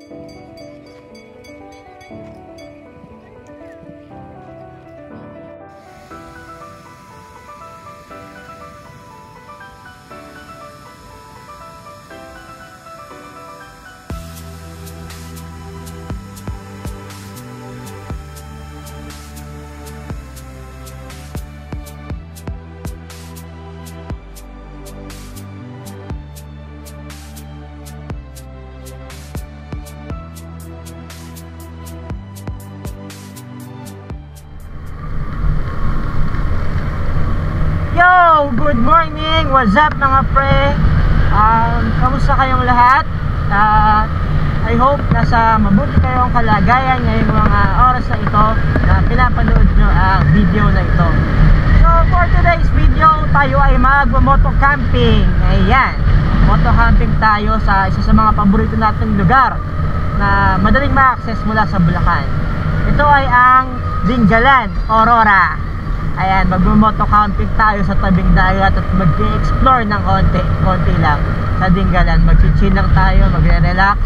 Yo! Good morning! What's up mga pre? Kamusta kayong lahat? I hope nasa mabuti kayong kalagayan ngayong mga oras na ito na pinapanood nyo ang video na ito. So for today's video, tayo ay mag-moto camping. Ayan, moto camping tayo sa isa sa mga paborito nating lugar na madaling ma-access mula sa Bulacan. Ito ay ang Dingalan, Aurora. Ayan, mag-moto camping tayo sa tabing dagat at mag-explore ng konti lang sa Dingalan. Mag-chill lang tayo, magre-relax.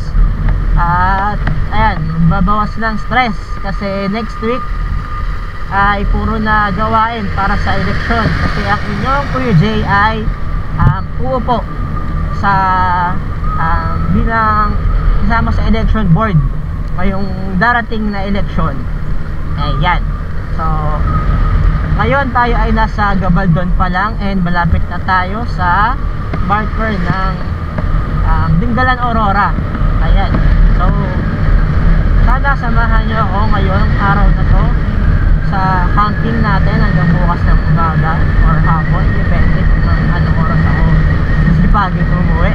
At ayan, babawas ng stress kasi next week ay puro na gawain para sa eleksyon. Kasi ang inyong Kuya Jay ay uupo sa bilang kasama sa election board ngayong darating na eleksyon. Ayan, so ngayon tayo ay nasa Gabaldon pa lang and malapit na tayo sa marker ng Dingalan, Aurora. Ayan, so sana samahan nyo ako ngayong araw na to sa camping natin hanggang bukas ng umaga or hapon, depende kung anong oras ako sipagin umuwi.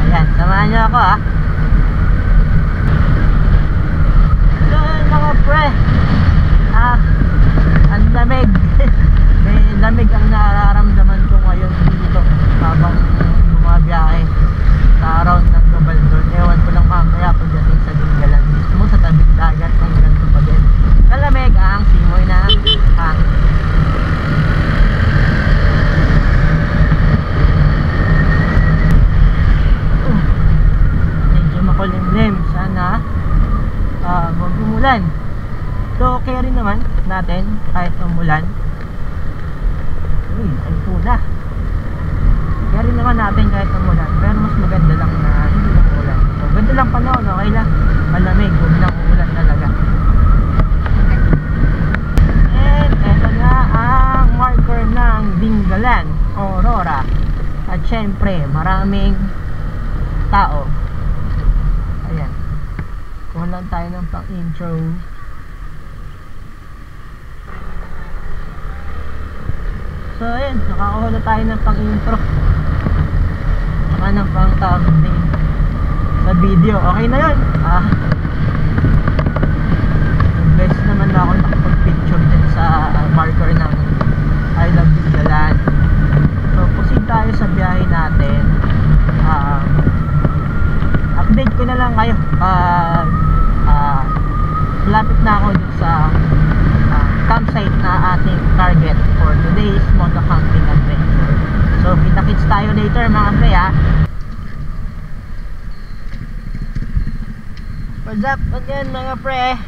Ayan, samahan nyo ako ha. So mga pre, ang lamig. May lamig ang nararamdaman ko ngayon dito habang bumabiyahe sa around ng Gabaldon. Ewan ko lang mamaya pagdating sa Dingalan mismo sa tabing dagat ng ganito pa din. Kalamig ang simoy na hangin. Medyo makulimlim. Sana wag umulan. So okay rin naman natin kahit umulan. Uy, ay pula. Kaya rin naman natin kahit umulan. Pero mas maganda lang na hindi na umulan. So ganda lang panahon, okay lang. Malamig, huwag lang umulan talaga. And eto na ang marker ng Dingalan, Aurora. At syempre maraming tao. Ayan, kuha lang tayo ng pang intro. So ayun, nakakuha na tayo ng pang-intro saka ng pang-thumbnail sa video. Okay na yun. Best naman na ako nakapag-picture din sa marker ng I Love Dingalan. So proceed tayo sa biyahe natin. Update ko na lang kayo malapit na ako dun sa campsite na ating target for today's moto camping adventure. So kita-kits tayo later mga pre ha. What's up again mga pre?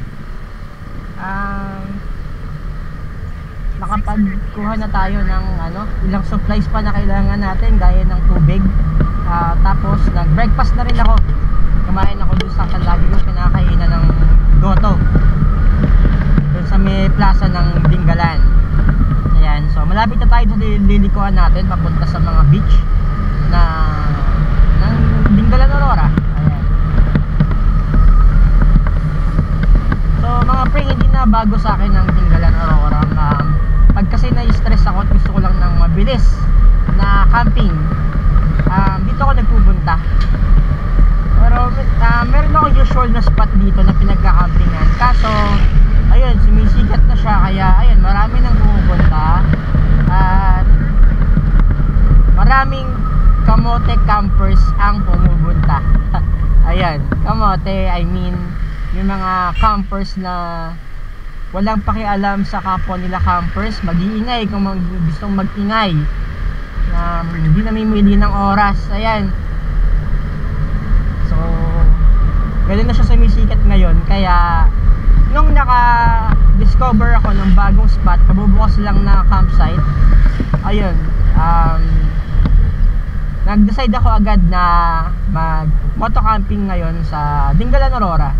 Nakapagkuha na tayo ng ilang supplies pa na kailangan natin gaya ng tubig. Tapos nag-breakfast na rin ako. Kumain ako dun sa lagi kong kinakainan ng goto sa may plaza ng Dingalan. Ayan, so malapit na tayo sa lilikuan natin papunta sa mga beach ng Dingalan, Aurora. Ayan. So mga pre, hindi na bago sa akin ng Dingalan, Aurora. Pag kasi na-stress ako at gusto ko lang ng mabilis na camping, dito ako nagpupunta. Pero meron ako usual na spot dito na pinagka-campingan. Kaso ayun, sumisikat na siya kaya ayun, marami nang pumupunta at maraming kamote campers ang pumupunta. Ayan, kamote, I mean yung mga campers na walang pakialam sa kapwa nila campers, mag-iingay kung gustong mag-ingay, hindi namimili ng oras. Ayan, so ganun na siya sumisikat ngayon. Kaya nung naka-discover ako ng bagong spot, kabubukas lang na campsite, ayun, nag-decide ako agad na mag-moto camping ngayon sa Dingalan, Aurora.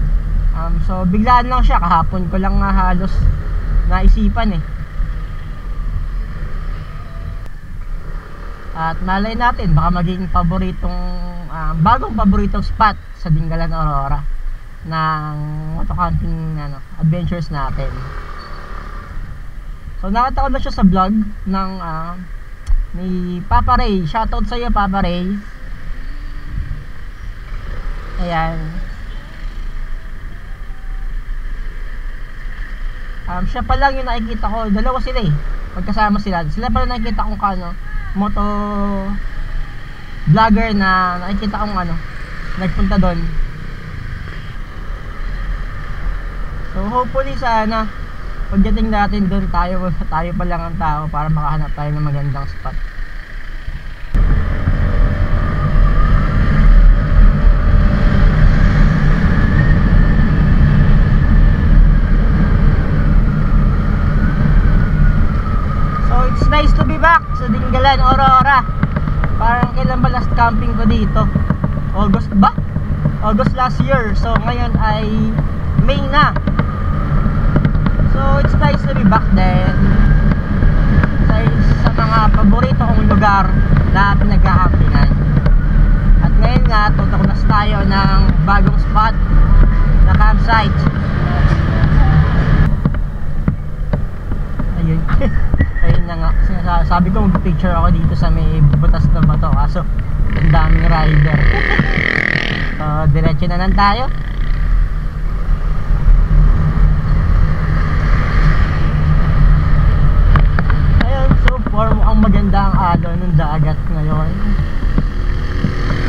So biglaan lang siya, kahapon ko lang halos naisipan eh. At malay natin, baka maging bagong paboritong spot sa Dingalan, Aurora ng moto camping adventures natin. So nakita ko na siya sa vlog ng ni Papa Ray. Shoutout sa iyo, Papa Ray. Ayan. Siya pa lang yung nakikita ko. Dalawa sila eh, magkasama sila. Sila pa lang nakikita kong moto vlogger na nakikita kong nagpunta doon. So hopefully sana pagdating natin doon, tayo pa lang ang tao para makahanap tayo ng magandang spot. So it's nice to be back sa Dingalan, Aurora. Parang kailan ba last camping ko dito? August ba? August last year. So ngayon ay May na. So it's nice to be back then sa mga paborito kong lugar na pinagkakampingan. At ngayon nga, tutukunas tayo ng bagong spot na campsite. Ayun. Ayun na nga, sabi ko mag-picture ako dito sa may butas na bato, kaso ang daming rider. So diretso na lang tayo. Mukhang maganda ang alon ng dagat ngayon.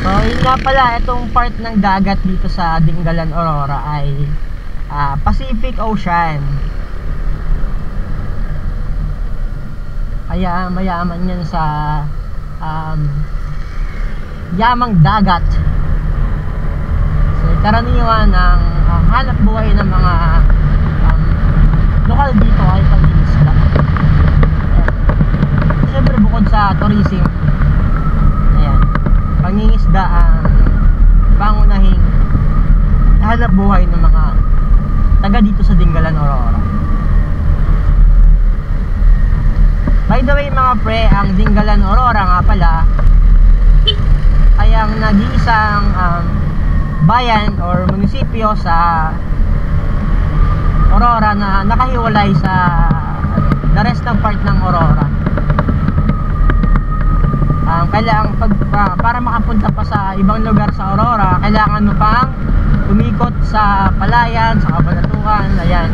So yun nga pala, itong part ng dagat dito sa Dingalan, Aurora ay Pacific Ocean. Kaya mayaman yan sa yamang dagat. So karaniwan ng hanap buhay ng mga lokal dito ay pag-iisla. Siyempre bukod sa tourism, ayan, pangingisda ang pangunahing hanap buhay ng mga taga dito sa Dingalan, Aurora. By the way mga pre, ang Dingalan, Aurora nga pala ay ang nag-iisang bayan or munisipyo sa Aurora na nakahiwalay sa the rest ng part ng Aurora. Kailangan para makapunta pa sa ibang lugar sa Aurora, kailangan mo pang umikot sa Palayan, sa Cabanatuan. Ayan.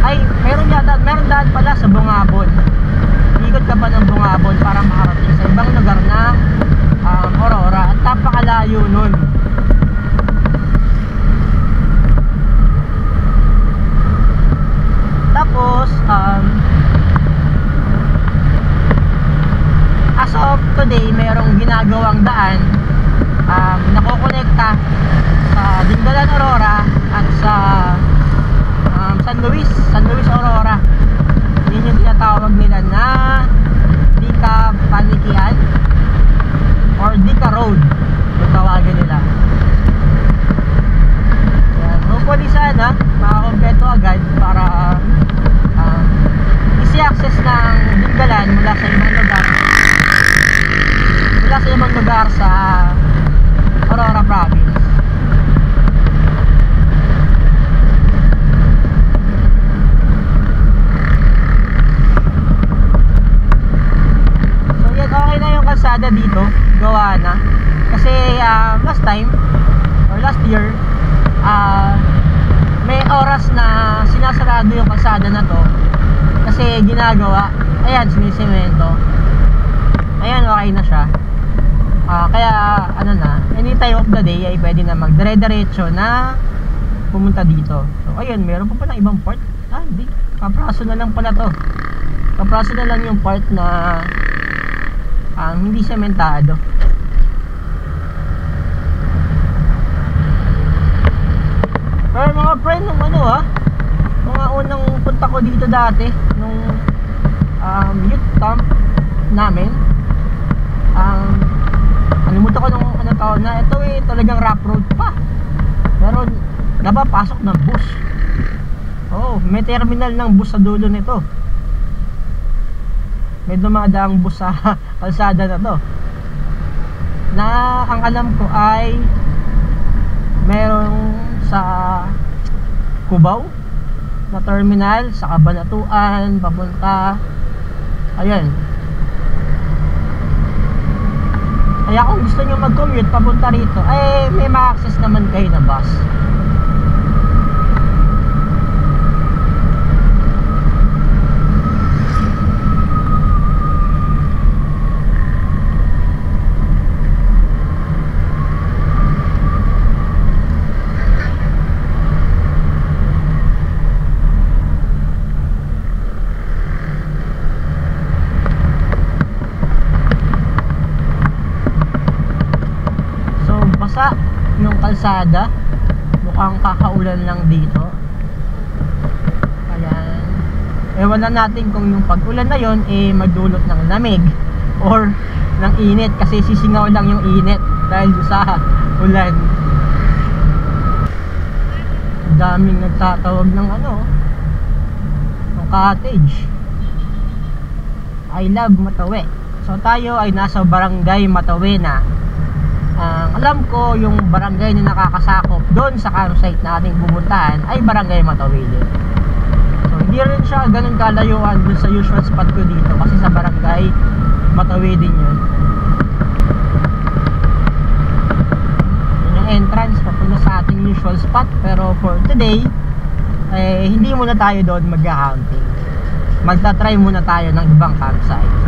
Ay, meron daan pala sa Bungabon. Ikot ka pa ng Bungabon para makarating sa ibang lugar ng Aurora. At napakalayo nun. Tapos as of today, merong ginagawang daan nakokonekta sa Dingalan, Aurora at sa San Luis, Aurora. Yun yung tinatawag nila na Dika Panikian or Dika Road, yung tawagin nila. Yan. Hopefully sana makakompleto agad para easy access ng Dingalan mula sa ibang lugar sa Aurora Province. So yan, okay na yung kalsada dito, gawa na. Kasi last time or last year, may oras na sinasarado yung kalsada na to kasi ginagawa. Ayan, sinisemento. Ayan, okay na siya. Kaya any time of the day ay pwede na magdire-diretso na pumunta dito. So ayun, meron pa palang ibang part. Hindi, kapraso na lang pala to. Kapraso na lang yung part na hindi sementado. dati nung youth camp namin. Nalimutan ko nung anong taon na. Ito talagang rough road pa. Pero napapasok ng bus. Oh, may terminal ng bus sa dulo nito. May dumadaang bus sa kalsada na to. Na ang alam ko ay merong sa Cubao na terminal, sa Cabanatuan, papunta. Ayan. Kaya kung gusto nyo mag-commute papunta rito, ay may ma-access naman kayo na bus. Yung kalsada, mukhang kakaulan lang dito. Ayan. Ewan na natin kung yung pag-ulan na yon magdulot ng lamig or ng init, kasi sisingaw lang yung init dahil sa ulan. Daming nagtatawag ng ng cottage. I love Matawi. So tayo ay nasa barangay Matawi na. Alam ko yung barangay na nakakasakop doon sa campsite na ating pupuntahan ay barangay Matawi din. So hindi rin siya ganun kalayuan doon sa usual spot ko dito, kasi sa barangay Matawi din yun. Yun yung entrance papunta sa ating usual spot. Pero for today hindi muna tayo doon mag-camping. Magta-try muna tayo ng ibang campsite.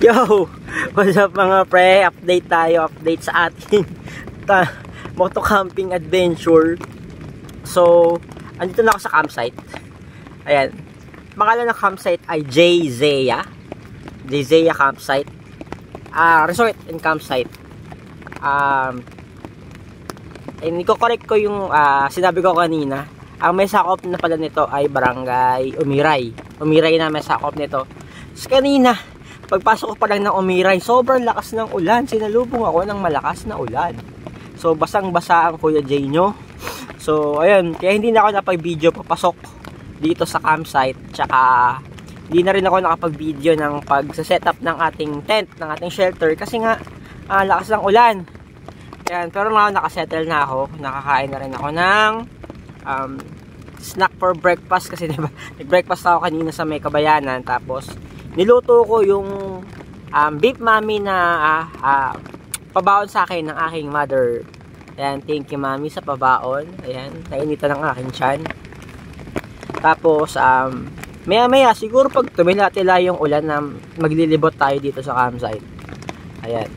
Yo! What's up mga pre? Update tayo. Update sa ating moto camping adventure. So, andito na ako sa campsite. Ayan. Pangalan ng campsite ay Jzeya. Jzeya campsite. Resort and campsite. Niko-correct ko yung sinabi ko kanina. Ang may sakop na pala nito ay Barangay Umiray. Umiray na may sakop nito. So, kanina, pagpasok ko pa lang ng Umiray, sobrang lakas ng ulan. Sinalubong ako ng malakas na ulan. So, basang-basa ang Kuya Jay nyo. So, ayun. Kaya hindi na ako napag-video papasok dito sa campsite. Tsaka, hindi na rin ako nakapag-video ng pag-setup ng ating tent, ng ating shelter. Kasi nga, lakas ng ulan. Ayan, pero nakasettle na ako. Nakakain na rin ako ng snack for breakfast. Kasi diba, nag-breakfast ako kanina sa May Kabayanan. Tapos, niluto ko yung beef mami na pabaon sa akin ng aking mother. Ayan, thank you mami sa pabaon. Ayan, nainitan ng aking tiyan. Tapos, maya-maya, siguro pag tumila-tila yung ulan na maglilibot tayo dito sa campsite. Ayan.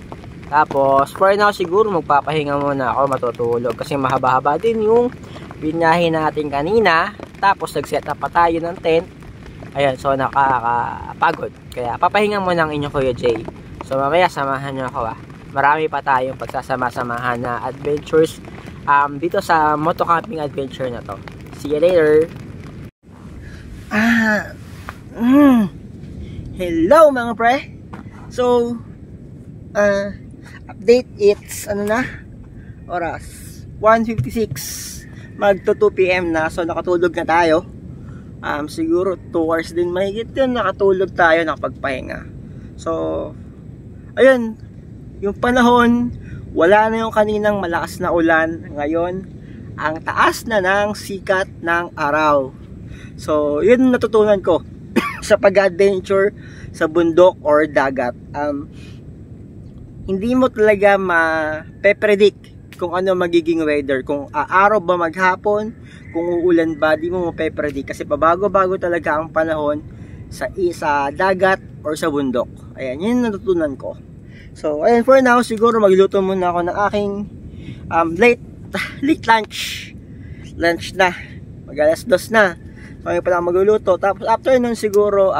Tapos, for now, siguro magpapahinga muna ako, matutulog. Kasi mahaba-haba din yung binahe natin kanina. Tapos, nag-set up pa tayo ng tent. Ayan, so nakakapagod. Kaya, papahinga muna ang inyong Kuya Jay. So, mamaya, samahan nyo ako Marami pa tayong pagsasama-samahan na adventures dito sa moto camping adventure na to. See you later! Hello mga pre! So, update, it's oras 1:56, magto 2 PM na. So nakatulog na tayo. Siguro 2 hours din mahigit yun nakatulog tayo, nakapagpahinga. So ayun, yung panahon, wala na yung kaninang malakas na ulan. Ngayon, ang taas na ng sikat ng araw. So yun natutunan ko sa pag-adventure sa bundok or dagat. Hindi mo talaga ma-predict kung ano magiging weather, kung araw ba maghapon, kung uulan ba, di mo ma-predict kasi pabago-bago talaga ang panahon sa dagat or sa bundok. Ayan, yun natutunan ko. So, ayan, for now, siguro magluto muna ako ng aking late lunch. Lunch na. Mag-alas 2 na. So, ngayon pa lang magluluto. Tapos, after nun siguro,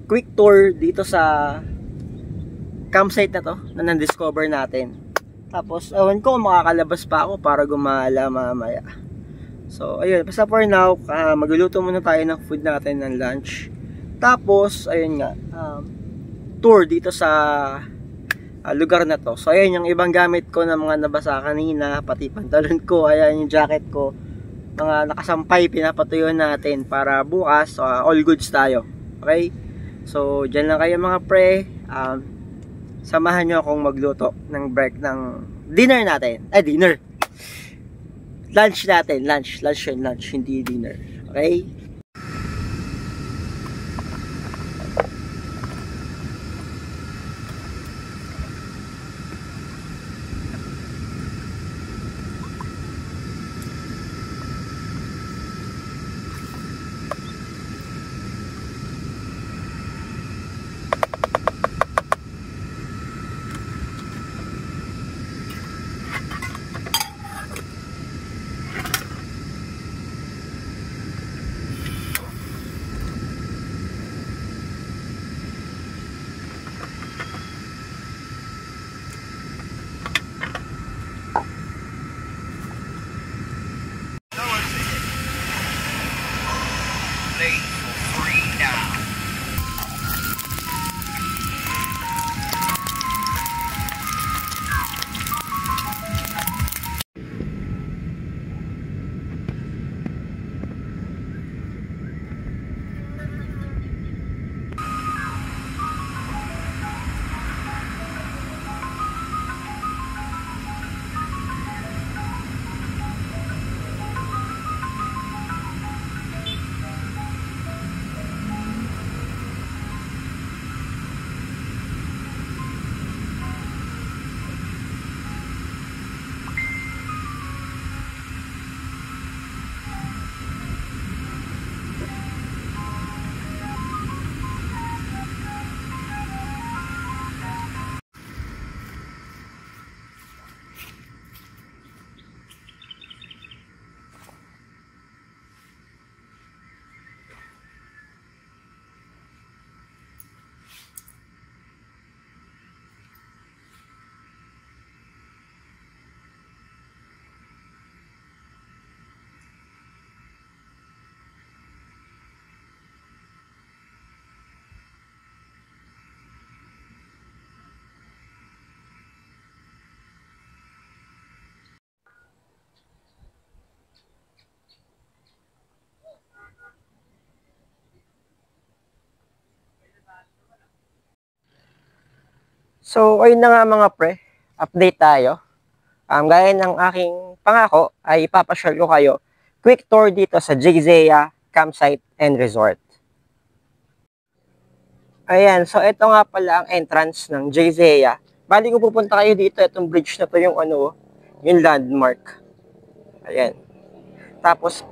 quick tour dito sa campsite na to na na-discover natin. Tapos, awan ko makakalabas pa ako para gumala mamaya. So, ayun. Basta for now, magluluto muna tayo ng food natin ng lunch. Tapos, ayun nga, tour dito sa lugar na to. So, ayun yung ibang gamit ko na mga nabasa kanina, pati pantalon ko, ayan yung jacket ko. Mga nakasampay, pinapatuyo natin para bukas, all goods tayo. Okay? So, dyan lang kayo mga pre. Samahan nyo akong magluto ng break ng dinner natin. Dinner. Lunch natin. Lunch, hindi dinner. Okay? So, ayun na nga mga pre, update tayo. Gaya ng aking pangako ay ipapasyal ko kayo quick tour dito sa Jayzea Campsite and Resort. Ayan, so ito nga pala ang entrance ng Jayzea. Bali kung pupunta kayo dito, itong bridge na to yung yung landmark. Ayan. Tapos,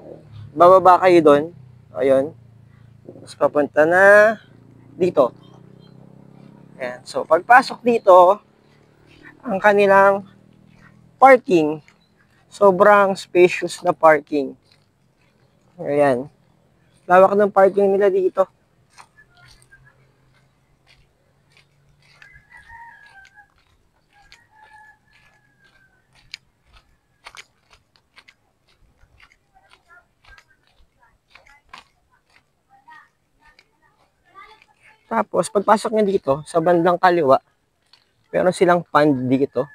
bababa kayo doon. Ayun. Tapos papunta na dito. Ayan. So, pagpasok dito, ang kanilang parking, sobrang spacious na parking. Ayan. Lawak ng parking nila dito. Tapos, pagpasok niya dito, sa bandang kaliwa, meron silang pond dito.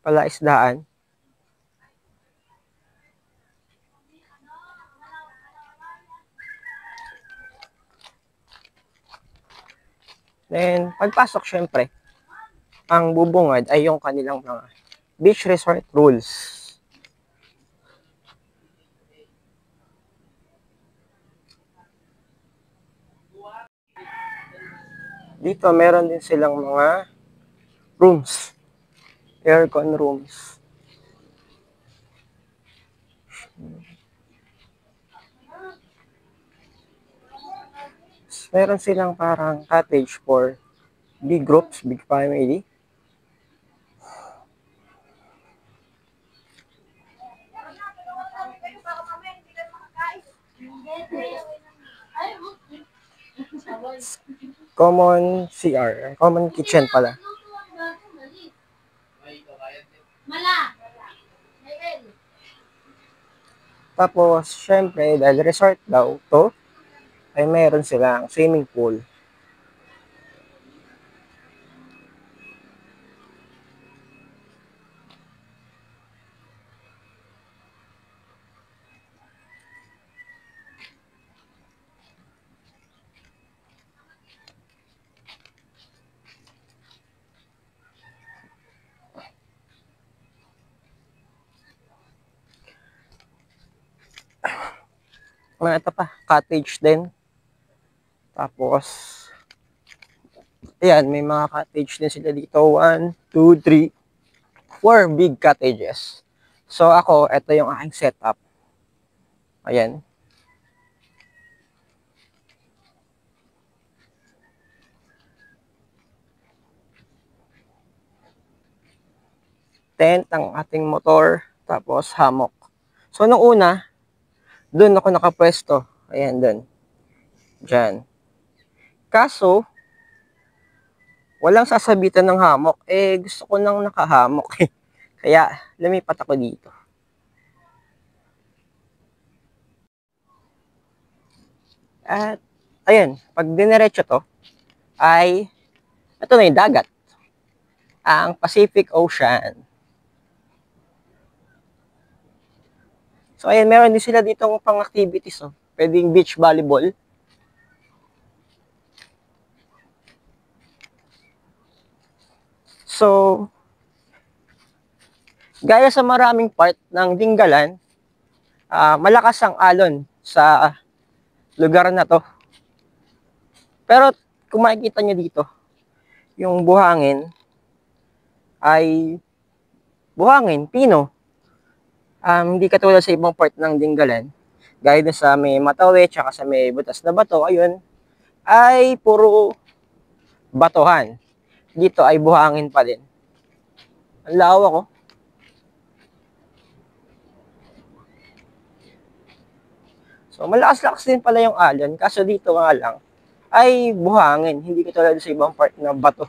Palaisdaan. Then, pagpasok syempre, ang bubungad ay yung kanilang mga beach resort rules. Dito, meron din silang mga rooms. Aircon rooms. Meron silang parang cottage for big groups, big family. Common CR, common kitchen pala. Tapos, syempre, dahil resort daw to, ay meron silang swimming pool. Ito pa, cottage din. Tapos, ayan, may mga cottage din sila dito. 1, 2, 3, 4 big cottages. So, ako, ito yung aking setup. Ayan. Tent ang ating motor. Tapos, hammock. So, nung una, doon ako nakapwesto. Ayan, doon. Diyan. Kaso, walang sasabitan ng hammock. Eh, gusto ko nang nakahammock. Kaya, lumipat ako dito. At, ayun, pag diniretso to, ay, ito na yung dagat. Ang Pacific Ocean. So, ayan, meron din sila ditong pang-activities. Oh. Pwedeng beach volleyball. So, gaya sa maraming part ng Dingalan, malakas ang alon sa lugar na to. Pero, kung makikita nyo dito, yung buhangin ay buhangin, pino. Hindi katulad sa ibang part ng Dingalan. Gaya na sa may Matawe, tsaka sa may butas na bato, ayun, ay puro batuhan. Dito ay buhangin pa din. Ang lawak, oh. So, malakas-lakas din pala yung alon. Kaso dito nga lang, ay buhangin. Hindi katulad sa ibang part na bato.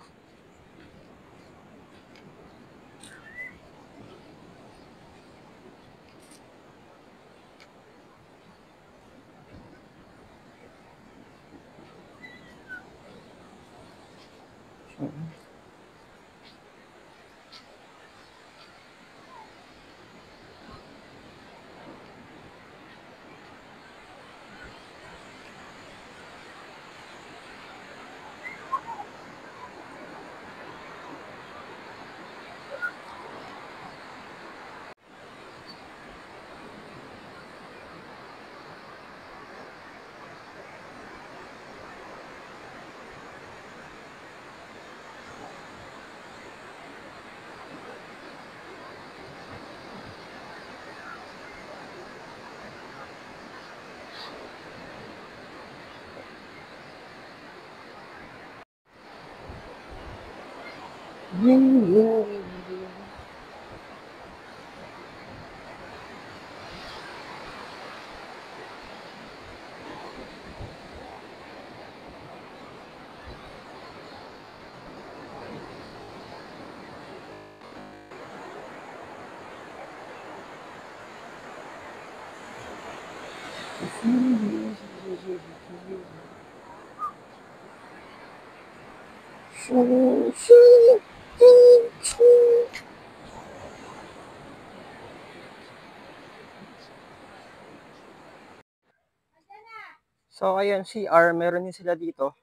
So, ayun, CR, meron din sila dito.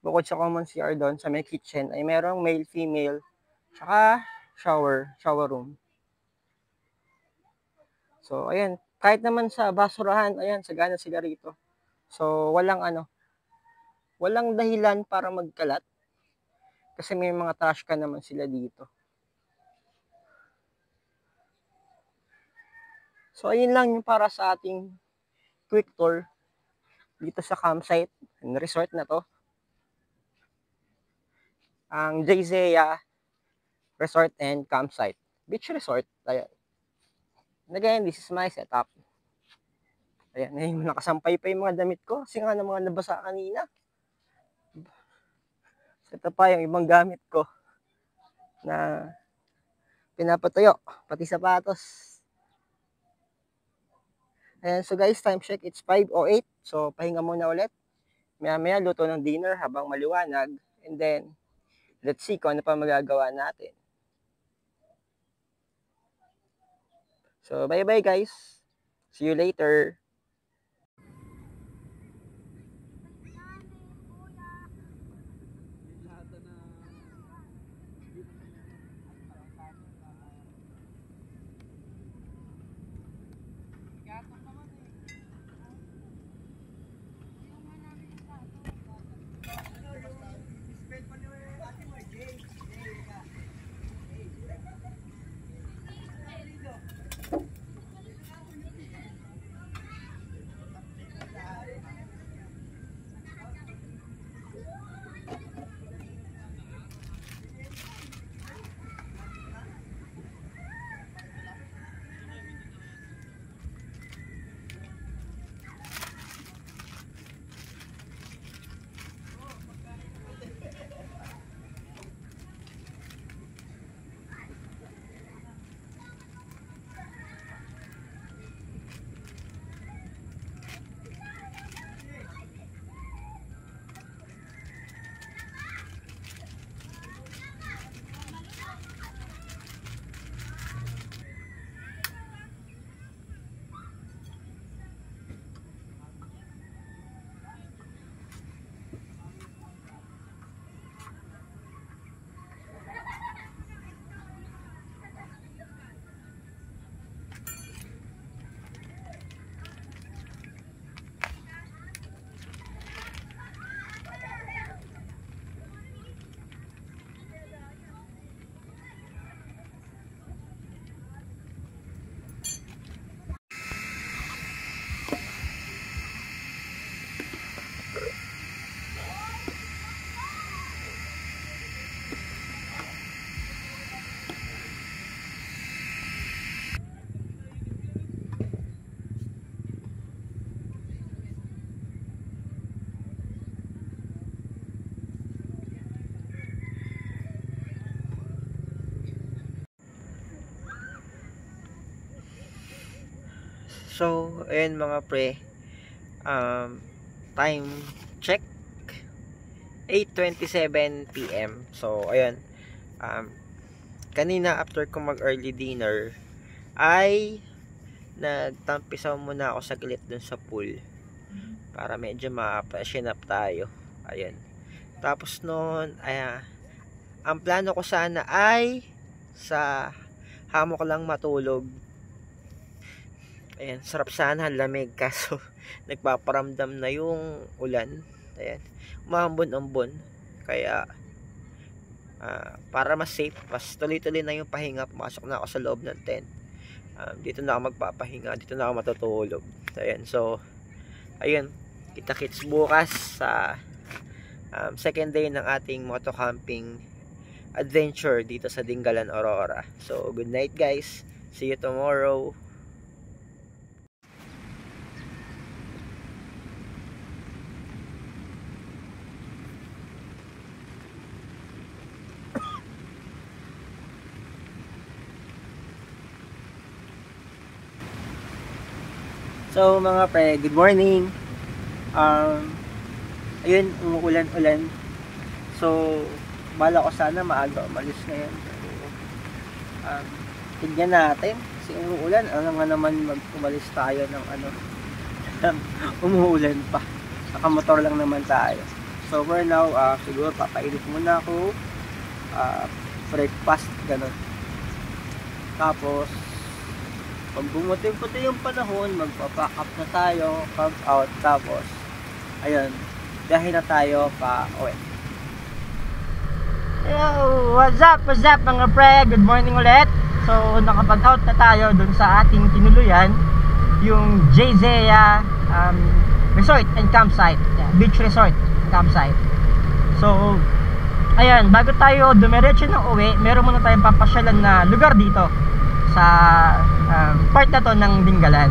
Bukod sa common CR doon, sa may kitchen, ay merong male, female, tsaka shower room. So, ayun, kahit naman sa basurahan, ayan, sagana sila rito. So, walang dahilan para magkalat. Kasi may mga trash can naman sila dito. So, ayun lang yung para sa ating quick tour dito sa campsite, yung resort na to. Ang Jayzea Resort and Campsite. Beach Resort. Ayan. And again, this is my setup. Ayan, nakasampay pa yung mga damit ko kasi nga ng mga nabasa kanina. Ito pa yung ibang gamit ko na pinapatuyo, pati sapatos. Ayan, so guys, time check, it's 5:08. So, pahinga muna ulit. Maya-maya, luto ng dinner habang maliwanag. And then, let's see kung ano pa magagawa natin. So, bye-bye guys. See you later. So, ayun mga pre, time check, 8:27 PM. So, ayun, kanina after ko mag early dinner, ay nagtampisaw muna ako saglit dun sa pool para medyo ma-freshen up tayo. Ayun. Tapos noon, ang plano ko sana ay sa hammock lang matulog. Ayan, sarap sana, lamig, kaso nagpaparamdam na yung ulan. Ayan, umahambon-ambon. Kaya para mas safe, mas tuloy-tuloy na yung pahinga, pumasok na ako sa loob ng tent. Dito na ako magpapahinga, dito na ako matutulog. Ayan, so ayun, kita-kits bukas sa second day ng ating moto camping adventure dito sa Dingalan, Aurora. So, good night guys. See you tomorrow. So mga pre, good morning. Ayun, umuulan-ulan. So, bala ko sana maaga umalis ngayon. Tignan natin. Kasi umuulan. Alam nga naman umalis tayo ng umuulan pa. Nakamotor lang naman tayo. So for now, siguro papainit muna ako. Breakfast, ganun. Tapos, pag bumuti-puti yung panahon, magpa-pack up na tayo, camp out, tapos, ayun, dahil na tayo pa uwi. Yo, what's up mga pre? Good morning ulit. So, nakapag-out na tayo dun sa ating tinuluyan, yung Jayzea Resort and Campsite, Beach Resort and Campsite. So, ayan, bago tayo dumiretso ng uwi, meron muna tayong papasyalan na lugar dito sa part na to ng Dingalan.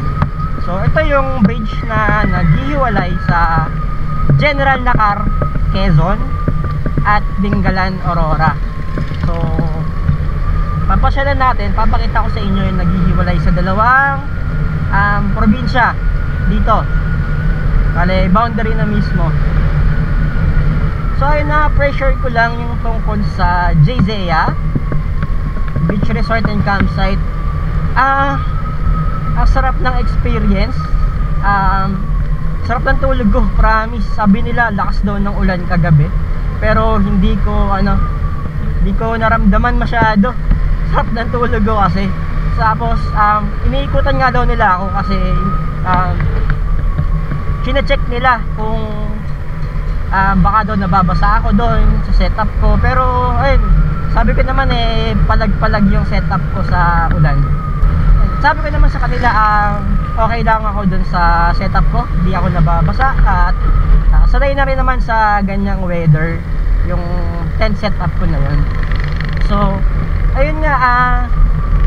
So ito yung bridge na naghihiwalay sa General Nakar, Quezon at Dingalan, Aurora. So papasyalan natin, papakita ko sa inyo yung naghihiwalay sa dalawang probinsya dito. Kale, boundary na mismo. So ayun, na pressure ko lang yung tungkol sa Jayzea Beach Resort and Campsite. Ang sarap ng experience. Sarap ng tulog ko, promise. Sabi nila lakas daw ng ulan kagabi, pero hindi ko naramdaman masyado. Sarap ng tulog ko kasi. Tapos iniikutan nga daw nila ako kasi chine-check nila kung baka daw nababasa ako doon sa setup ko. Pero ayun, sabi ko naman palag-palag yung setup ko sa ulan. Sabi ko naman sa kanila, okay lang ako dun sa setup ko, hindi ako nababasa, at sanay na rin naman sa ganyang weather yung tent setup ko na yun. So ayun nga,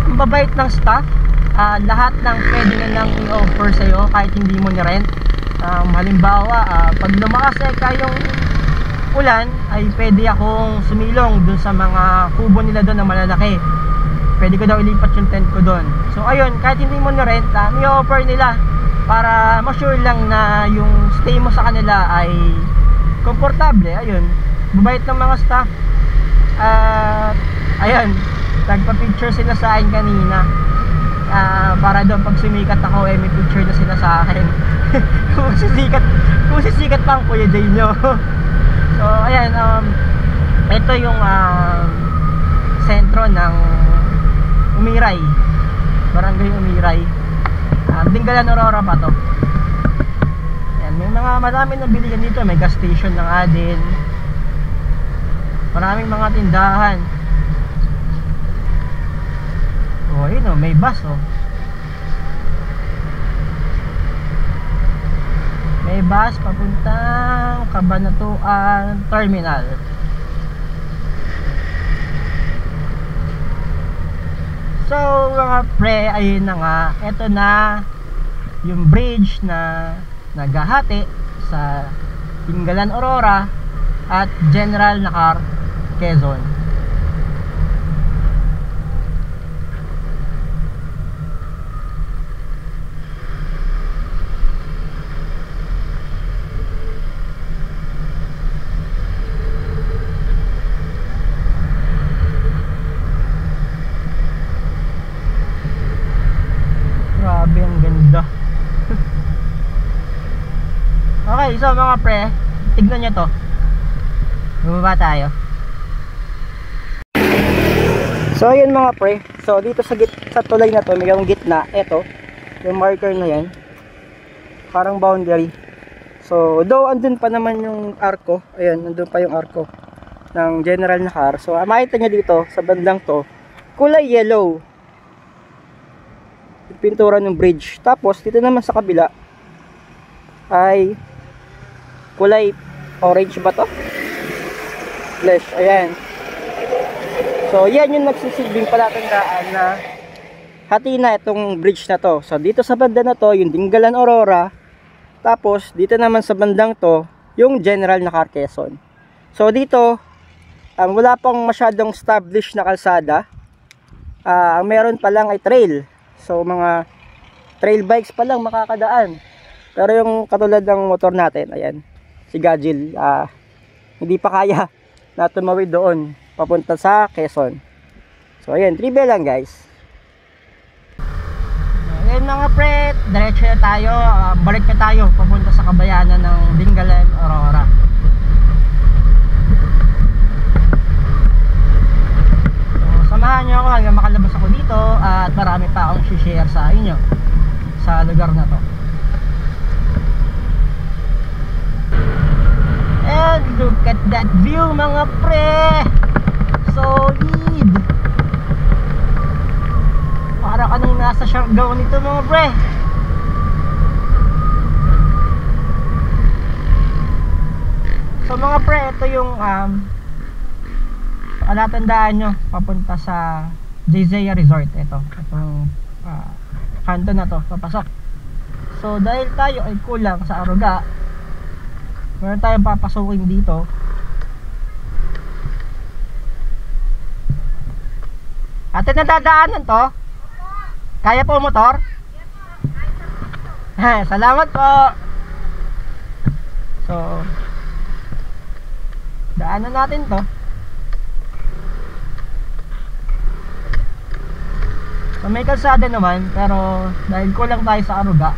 ang babait ng staff. Lahat ng pwede nilang i-offer sa'yo kahit hindi mo ni-rent. Halimbawa, pag lumakas yung ulan, ay pwede akong sumilong dun sa mga kubo nila doon na malalaki. Pwede ko daw ilipat yung tent ko doon. So ayun, kahit hindi mo na-rent, i-offer nila para ma-sure lang na yung stay mo sa kanila ay komportable. Ayun, mabait ng mga staff. Ayun, nagpa-picture sila sa akin kanina. Para doon pag sumikat ako, may picture na sila sa akin. kung sisikat pa ang Kuya Jay nyo. So ayan, ito yung sentro ng Umiray, Barangay Umiray, Dingalan, Aurora pa to. Ayan, may marami na bilihan dito. May gas station ng Adin, maraming mga tindahan. Ayun may bus may bus papuntang Cabanatuan Terminal. So mga pre, ayun na nga, eto na yung bridge na naghahati sa Dingalan, Aurora at General Nakar, Quezon. Grabe, ang ganda. Okay, so mga pre, tignan nyo to. Bumaba tayo. So ayun mga pre, so dito sa tulay na to, mayroong gitna, eto, yung marker na yan, parang boundary. So though andun pa naman yung arko, ayun, andun pa yung arko ng General Nakar. So makita nyo dito, sa bandang to, kulay yellow yung pintura ng bridge. Tapos dito naman sa kabila ay kulay orange ba to? Flesh, ayan. So yan yung nagsisilbing palatandaan na hati na itong bridge na to. So dito sa banda na to yung Dingalan Aurora, tapos dito naman sa bandang to yung General na Quezon. So dito wala pang masyadong established na kalsada. Ang meron pa lang ay trail. So mga trail bikes pa lang makakadaan. Pero yung katulad ng motor natin, ayan, si Gajil, hindi pa kaya na tumawid doon papunta sa Quezon. So ayan, trivia lang guys. Ayan mga pre, diretso na tayo, balik na tayo papunta sa kabayanan ng Dingalan Aurora. So samahan nyo ako hanggang makalabas ako dito at marami pa akong share sa inyo sa lugar na to. And look at that view mga pre, solid. Para ka nung nasa Siargao nito mga pre. So mga pre, ito yung palatandaan nyo papunta sa Jayzea Resort. Itong kanto na to, papasok. So dahil tayo ay kulang sa Aruga, meron tayong papasukin dito. Ate, nadadaanan to? Kaya po motor? Salamat po. So daanan natin to. So may kalsada naman, pero dahil kulang tayo sa Aruga,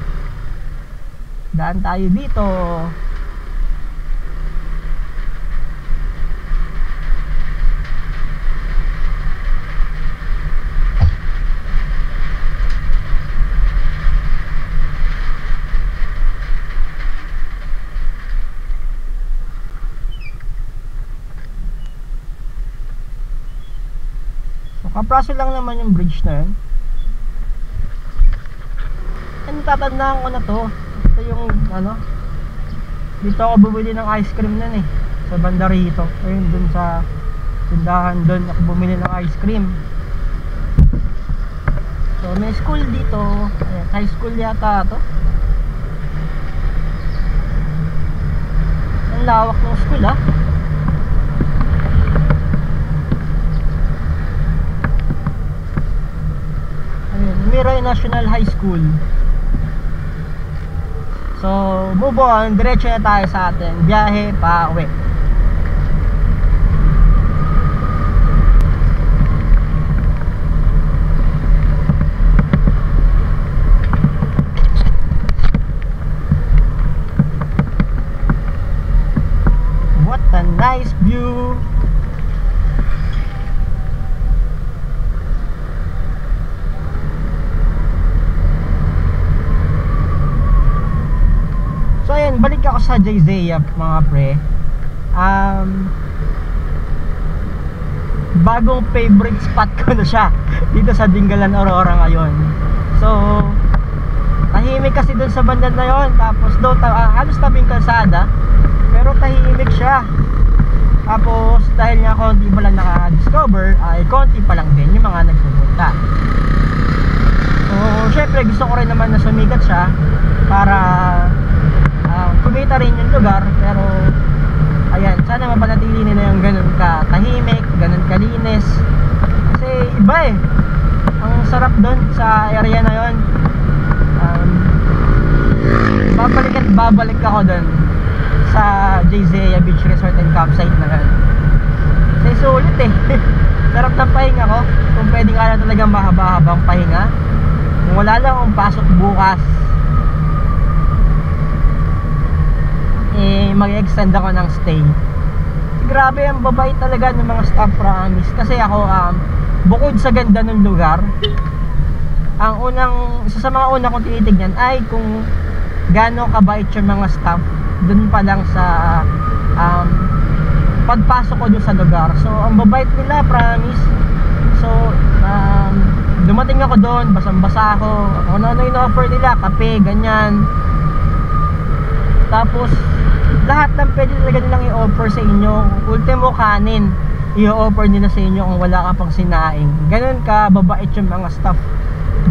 daan tayo dito. Kapraso lang naman yung bridge na yun. Ano, tatandaan ko na to. Ito yung dito ako bumili ng ice cream nun sa banda rito. Ayun, dun sa tindahan dun ako bumili ng ice cream. So may school dito. Ayan, high school yata to. Ang lawak ng school Miray National High School. So move on, diretso na tayo sa atin biyahe pa uwi. What a nice view. Balik ako sa Jayzea mga pre. Bagong favorite spot ko na siya dito sa Dingalan Aurora ngayon. So tahimik kasi dun sa banda na yon. Tapos doon halos tabing kalsada, pero tahimik siya. Tapos dahil nga konti pa lang naka-discover, ay konti pa lang din yung mga nagpupunta. So syempre gusto ko rin naman na sumikat siya para kumita rin yung lugar. Pero ayan, sana mapanatili nila yung ganun ka tahimik, ganun kalinis. Kasi iba ang sarap doon sa area na yon. Babalik at babalik ako doon sa Jayzea Beach Resort and Campsite na yun. Kasi sulit sarap ng pahinga ko. Kung pwede ka na talagang mahaba-habang pahinga, kung wala lang akong pasok bukas, mag-extend ako ng stay. Grabe, ang babait talaga ng mga staff, promise. Kasi ako, bukod sa ganda ng lugar, isa sa mga una kong tinitignan ay kung gaano kabait yung mga staff dun pa lang sa pagpasok ko dun sa lugar. So ang babait nila, promise. So dumating ako doon, basang-basa ako. Ano yung offer nila, kape, ganyan. Tapos lahat ng pwede talaga nilang i-offer sa inyo. Ultimo kanin, i-offer nila sa inyo kung wala ka pang sinaing. Ganun ka babait yung mga staff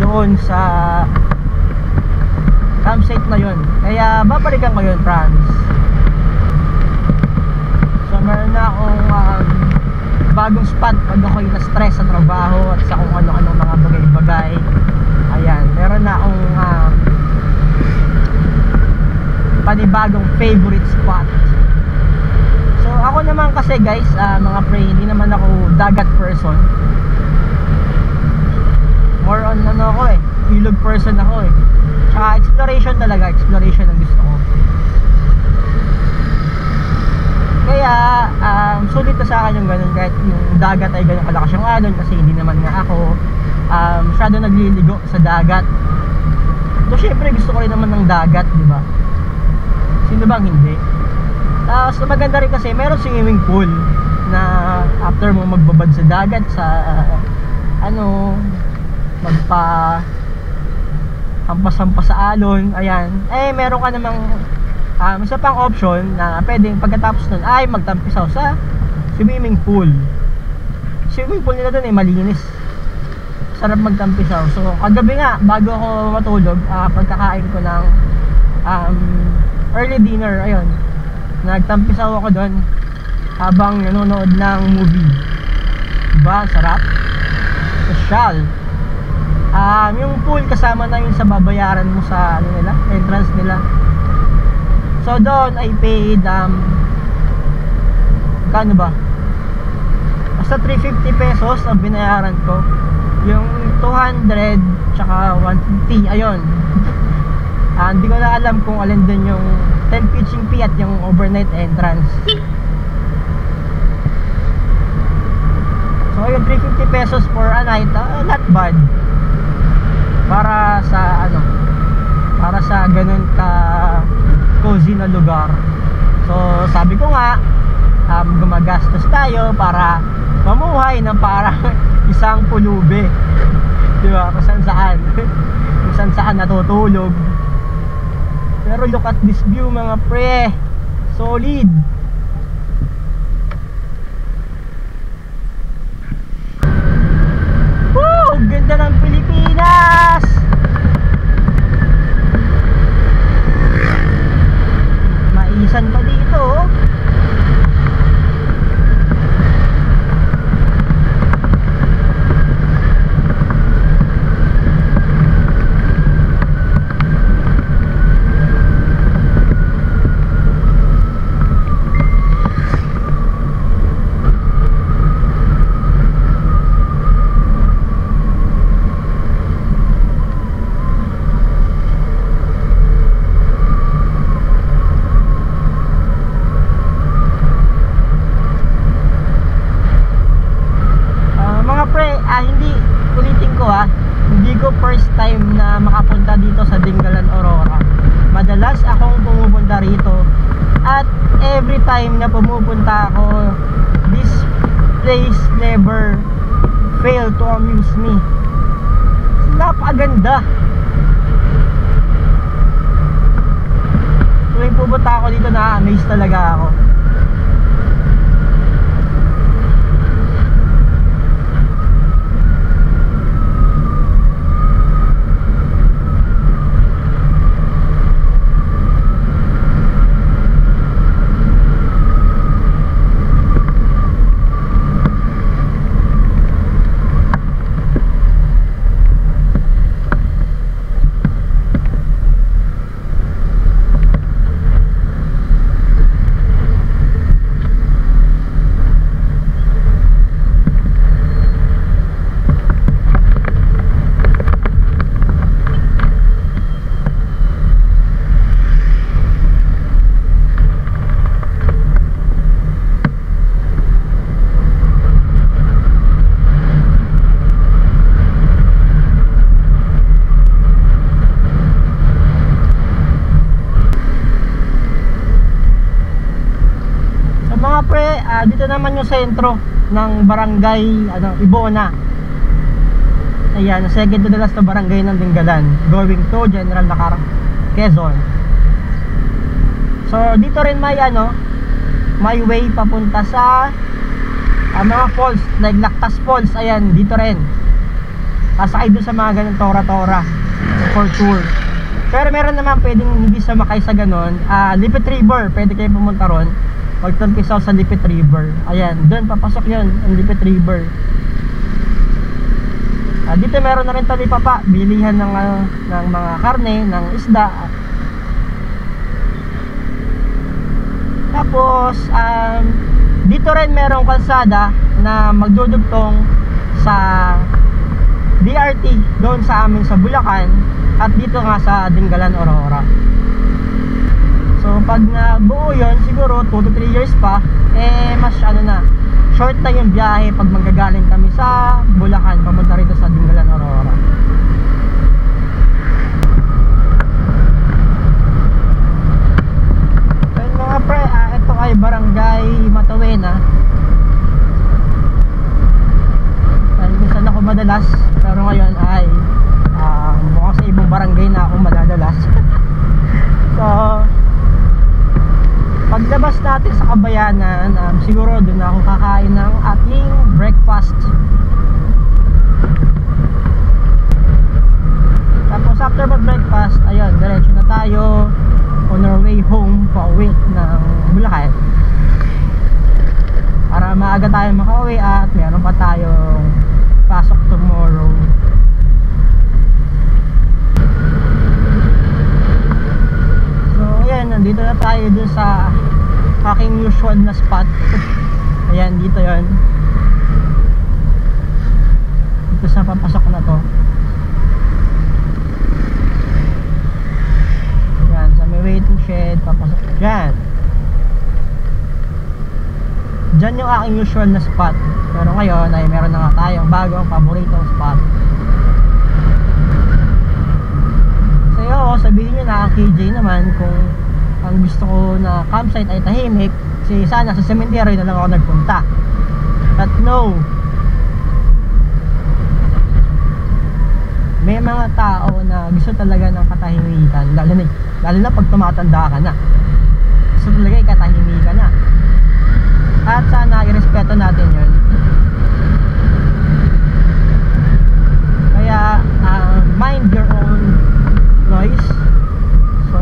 doon sa campsite na yun. Kaya babalikan ko yun, promise. So meron na akong bagong spot pag ako'y na-stress sa trabaho at sa kung ano-ano mga bagay-bagay. Ayan, meron na akong panibagong favorite spot. So ako naman kasi guys, mga pre, hindi naman ako dagat person. More on ano ako ilog person ako Tsaka exploration talaga, exploration ang gusto ko. Kaya sulit na sa akin yung ganun, kahit yung dagat ay ganun kalakas yung alon, kasi hindi naman nga ako masyado nagliligo sa dagat. So syempre gusto ko rin naman ng dagat, di ba? Sino bang hindi? Tapos maganda rin kasi meron swimming pool na after mo magbabad sa dagat sa magpa hampas-hampas sa alon, ayan, meron ka namang isa pang option na pwedeng pagkatapos nun ay magtampisaw sa swimming pool. Swimming pool nila dun malinis, sarap magtampisaw. So kagabi nga bago ako matulog, pagkakain ko ng early dinner, ayun, nagtampisaw ako dun habang nanonood ng movie. Diba? Sarap, social. Yung pool kasama na yun sa babayaran mo sa entrance nila. So doon I paid kano ba? Basta 350 pesos ang binayaran ko. Yung 200 tsaka 150, ayun. Hindi ko na alam kung alin doon yung 10 pitching fee at yung overnight entrance. So yung 350 pesos for a night, not bad. Para sa ganun ka cozy na lugar. So sabi ko nga, gumagastos tayo para mamuhay ng parang isang pulube. Diba? Kung saan natutulog. Pero look at this view mga pre, solid. Woo! Ganda ng Pilipinas! Maisan pa dito. Hindi ko first time na makapunta dito sa Dingalan, Aurora. Madalas akong pumupunta rito at every time na pumupunta ako, this place never fail to amuse me. Napakaganda. Tuwing pupunta ako dito, na-amaze talaga ako. Dito naman yung sentro ng barangay Ibona. Ayan, second to the last na barangay ng Dingalan, going to General Lacar, Quezon. So dito rin may may way papunta sa mga falls like Lactas Falls, ayan, dito rin. Kasakay dun sa mga ganun tora-tora for tour. Pero meron naman pwedeng hindi sumakay sa ganun. Lipit River, pwede kayo pumunta ron. Magtampisaw sa Lipit River. Ayan, dun papasok yun, ang Lipit River. Dito meron na rin talipapa, bilihan ng mga karne, ng isda. Tapos dito rin merong kalsada na magdudugtong sa DRT doon sa amin sa Bulacan, at dito nga sa Dingalan, Aurora. So pag nabuo yun, siguro 2 to 3 years pa, mas short na yung biyahe pag manggagaling kami sa Bulacan papunta rito sa Dingalan, Aurora. So yun mga pre, ito ay Barangay Matawena. Minsan ako madalas, pero ngayon ay mukhang sa ibang barangay na ako madadalas. So paglabas natin sa Kabayanan, siguro doon ako kakain ng ating breakfast. Tapos after mag-breakfast, ayun, diretso na tayo on our way home, pauwi ng Bulacan, para maaga tayo makauwi at meron pa tayong pasok tomorrow. So ayan, nandito na tayo dun sa aking usual na spot. Ayan, dito yon. Dito sa papasok na to. Ayan, sa may waiting shed, papasok dyan. Dyan yung aking usual na spot. Pero ngayon ay meron na nga tayong bagong paboritong spot. So yun, sabihin nyo na, KJ naman, kung ang gusto ko na campsite ay tahimik, sana sa cemetery na lang ako nagpunta. But no, may mga tao na gusto talaga ng katahimikan, lalo na pag tumatanda ka na. Gusto talaga ikatahimikan na. At sana irespeto natin yun. Kaya mind your own noise. So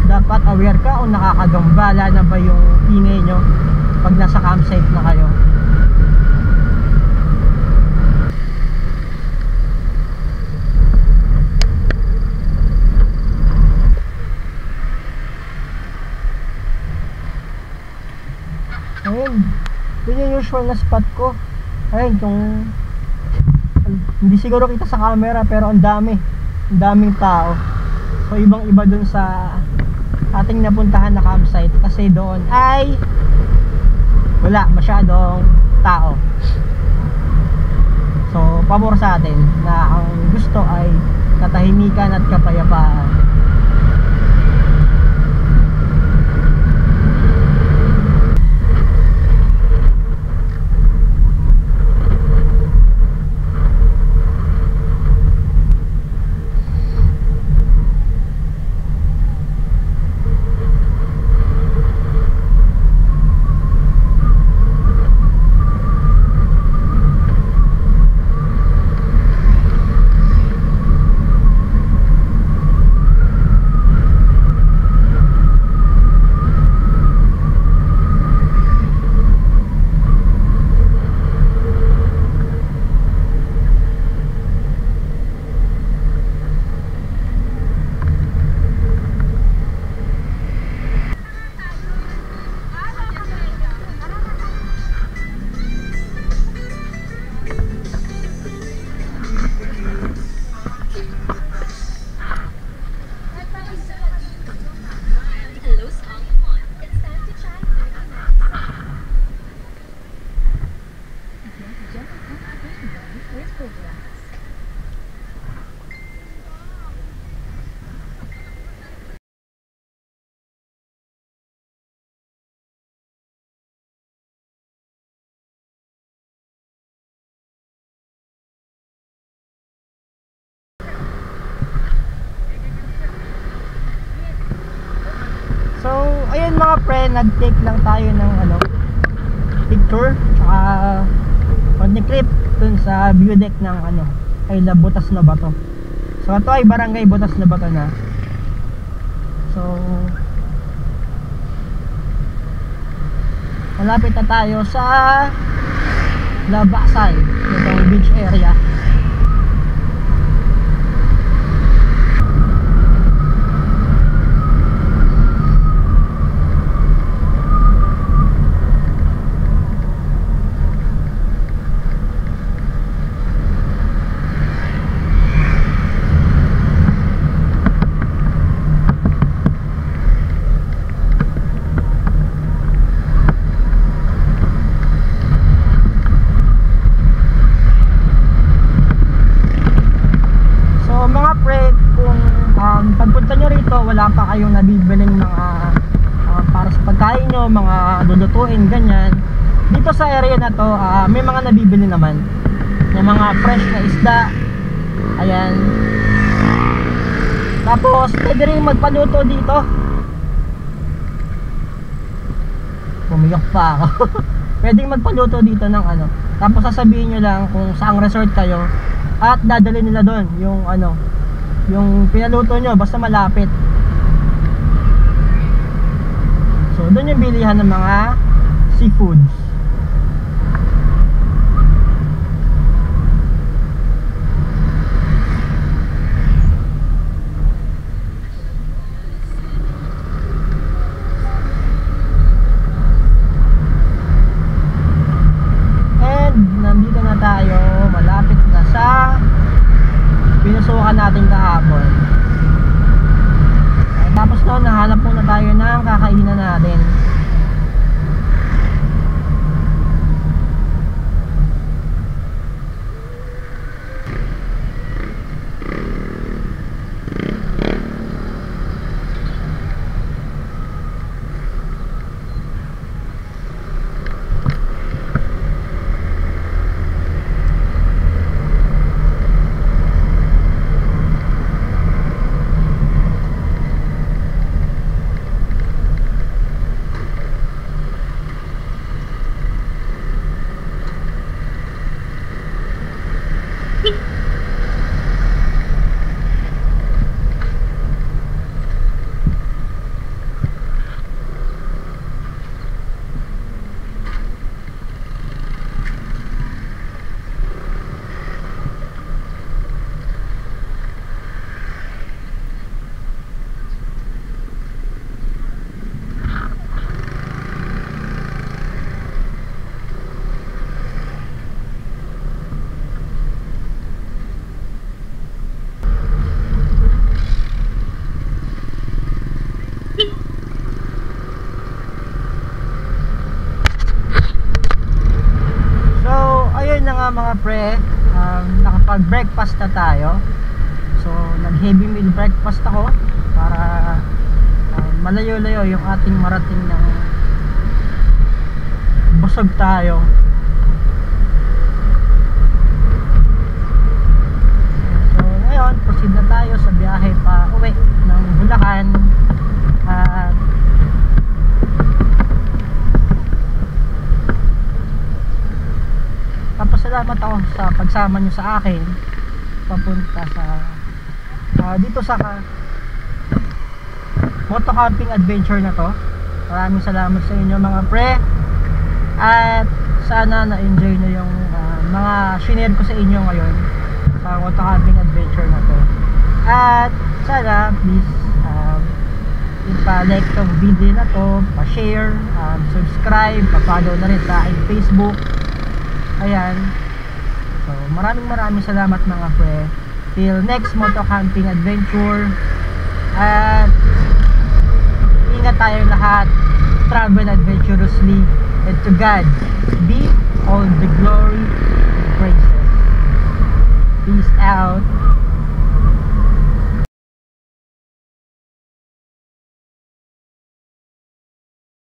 dapat aware ka kung nakakagambala na ba yung ingay nyo pag nasa campsite na kayo. Ayun, yun yung usual na spot ko. Ayun, hindi siguro kita sa camera, pero ang daming tao. So ibang iba dun sa ating napuntahan na campsite, kasi doon ay wala masyadong tao. So pabor sa atin na ang gusto ay katahimikan at kapayapaan. Ayun mga pre, nag-take lang tayo ng picture tsaka pag-clip dun sa view deck ng ano, ay Butas na Bato. So ito ay barangay Butas na Bato na. So malapit na tayo sa Labasay, itong beach area. Pagpunta nyo rito, wala pa kayong nabibiling mga para sa pagkain nyo, mga lulutuin, ganyan. Dito sa area na to, may mga nabibili naman yung mga fresh na isda. Ayan. Tapos pwede rin magpaluto dito. Pumiyok pa ako. Pwedeng magpaluto dito ng ano. Tapos sasabihin nyo lang kung saang resort kayo at dadalhin nila doon yung ano, yung pinaluto nyo, basta malapit. So doon yung bilihan ng mga seafoods. And nandito na tayo, malapit na sa pinusukan natin kahapon. Tapos noon, nahanap muna tayo ng kakainan natin. Mga pre, nakapag breakfast na tayo. So nag heavy meal breakfast ako para malayo-layo yung ating marating ng busog tayo. So ngayon proceed na tayo sa biyahe pa uwi ng Bulacan. At salamat ako sa pagsama nyo sa akin papunta sa dito sa moto camping adventure na to. Maraming salamat sa inyo mga pre, at sana na-enjoy nyo yung mga shinare ko sa inyo ngayon sa moto camping adventure na to. At sana please ipa-like tong video na to, pa-share, subscribe, pa-follow na rin sa aking Facebook. Ayan. So maraming salamat mga pre. Till next moto camping adventure. At ingat tayo lahat. Travel adventurously, and to God be all the glory and praises. Peace out.